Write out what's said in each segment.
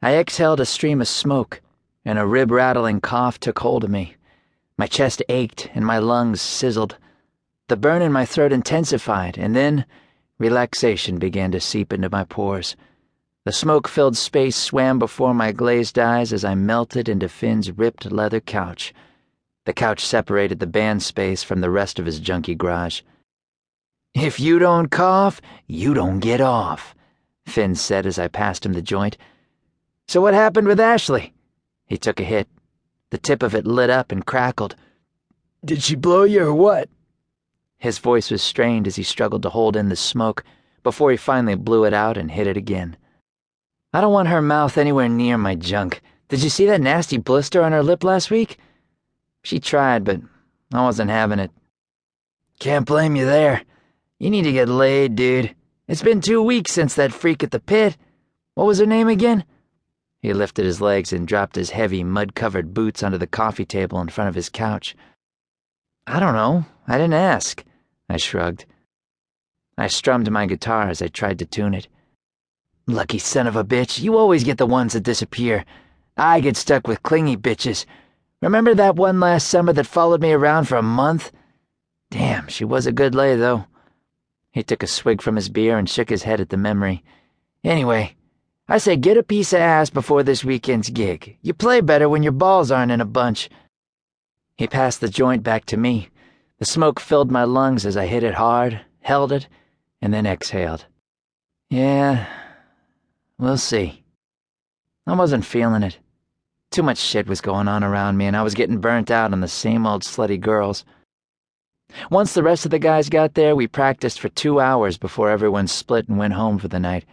I exhaled a stream of smoke, and a rib-rattling cough took hold of me. My chest ached, and my lungs sizzled. The burn in my throat intensified, and then relaxation began to seep into my pores. The smoke-filled space swam before my glazed eyes as I melted into Finn's ripped leather couch. The couch separated the band space from the rest of his junky garage. "If you don't cough, you don't get off," Finn said as I passed him the joint. "So what happened with Ashley?" He took a hit. The tip of it lit up and crackled. "Did she blow you or what?" His voice was strained as he struggled to hold in the smoke before he finally blew it out and hit it again. "I don't want her mouth anywhere near my junk. Did you see that nasty blister on her lip last week?" She tried, but I wasn't having it. "Can't blame you there. You need to get laid, dude. It's been 2 weeks since that freak at the pit. What was her name again?" He lifted his legs and dropped his heavy, mud-covered boots onto the coffee table in front of his couch. "I don't know. I didn't ask," I shrugged. I strummed my guitar as I tried to tune it. "Lucky son of a bitch, you always get the ones that disappear. I get stuck with clingy bitches. Remember that one last summer that followed me around for a month? Damn, she was a good lay, though." He took a swig from his beer and shook his head at the memory. "Anyway, I say get a piece of ass before this weekend's gig. You play better when your balls aren't in a bunch." He passed the joint back to me. The smoke filled my lungs as I hit it hard, held it, and then exhaled. "Yeah, we'll see." I wasn't feeling it. Too much shit was going on around me, and I was getting burnt out on the same old slutty girls. Once the rest of the guys got there, we practiced for 2 hours before everyone split and went home for the night.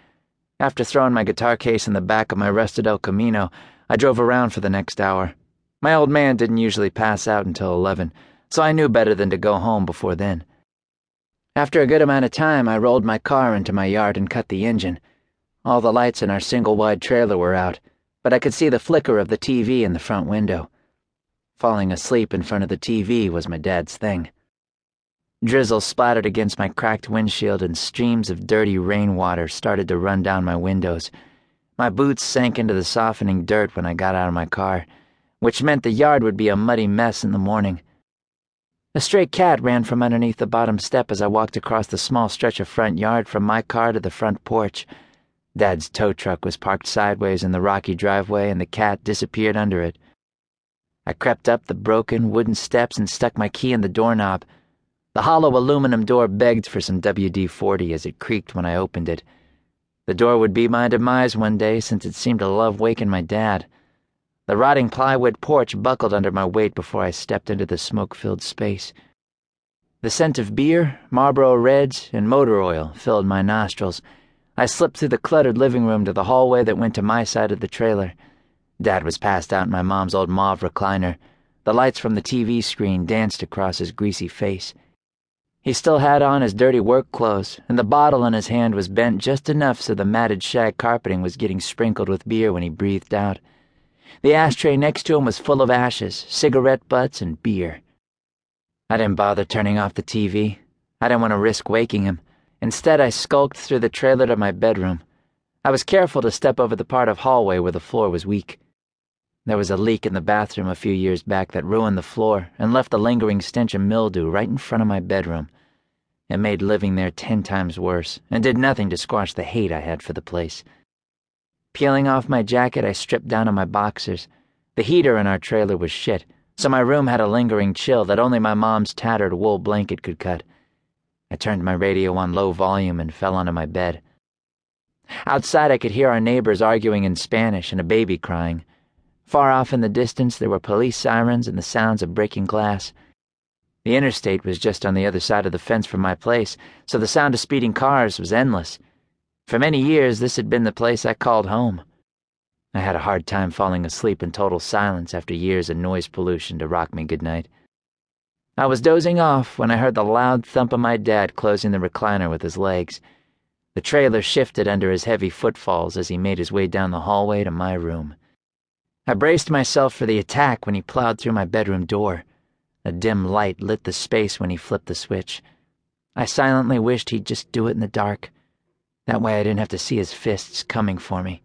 After throwing my guitar case in the back of my rusted El Camino, I drove around for the next hour. My old man didn't usually pass out until 11, so I knew better than to go home before then. After a good amount of time, I rolled my car into my yard and cut the engine. All the lights in our single-wide trailer were out, but I could see the flicker of the TV in the front window. Falling asleep in front of the TV was my dad's thing. Drizzle splattered against my cracked windshield and streams of dirty rainwater started to run down my windows. My boots sank into the softening dirt when I got out of my car, which meant the yard would be a muddy mess in the morning. A stray cat ran from underneath the bottom step as I walked across the small stretch of front yard from my car to the front porch. Dad's tow truck was parked sideways in the rocky driveway, and the cat disappeared under it. I crept up the broken wooden steps and stuck my key in the doorknob. The hollow aluminum door begged for some WD-40 as it creaked when I opened it. The door would be my demise one day, since it seemed to love waking my dad. The rotting plywood porch buckled under my weight before I stepped into the smoke-filled space. The scent of beer, Marlboro Reds, and motor oil filled my nostrils. I slipped through the cluttered living room to the hallway that went to my side of the trailer. Dad was passed out in my mom's old mauve recliner. The lights from the TV screen danced across his greasy face. He still had on his dirty work clothes, and the bottle in his hand was bent just enough so the matted shag carpeting was getting sprinkled with beer when he breathed out. The ashtray next to him was full of ashes, cigarette butts, and beer. I didn't bother turning off the TV. I didn't want to risk waking him. Instead, I skulked through the trailer to my bedroom. I was careful to step over the part of hallway where the floor was weak. There was a leak in the bathroom a few years back that ruined the floor and left a lingering stench of mildew right in front of my bedroom. It made living there 10 times worse and did nothing to squash the hate I had for the place. Peeling off my jacket, I stripped down to my boxers. The heater in our trailer was shit, so my room had a lingering chill that only my mom's tattered wool blanket could cut. I turned my radio on low volume and fell onto my bed. Outside, I could hear our neighbors arguing in Spanish and a baby crying. Far off in the distance, there were police sirens and the sounds of breaking glass. The interstate was just on the other side of the fence from my place, so the sound of speeding cars was endless. For many years, this had been the place I called home. I had a hard time falling asleep in total silence after years of noise pollution to rock me goodnight. I was dozing off when I heard the loud thump of my dad closing the recliner with his legs. The trailer shifted under his heavy footfalls as he made his way down the hallway to my room. I braced myself for the attack when he plowed through my bedroom door. A dim light lit the space when he flipped the switch. I silently wished he'd just do it in the dark. That way I didn't have to see his fists coming for me.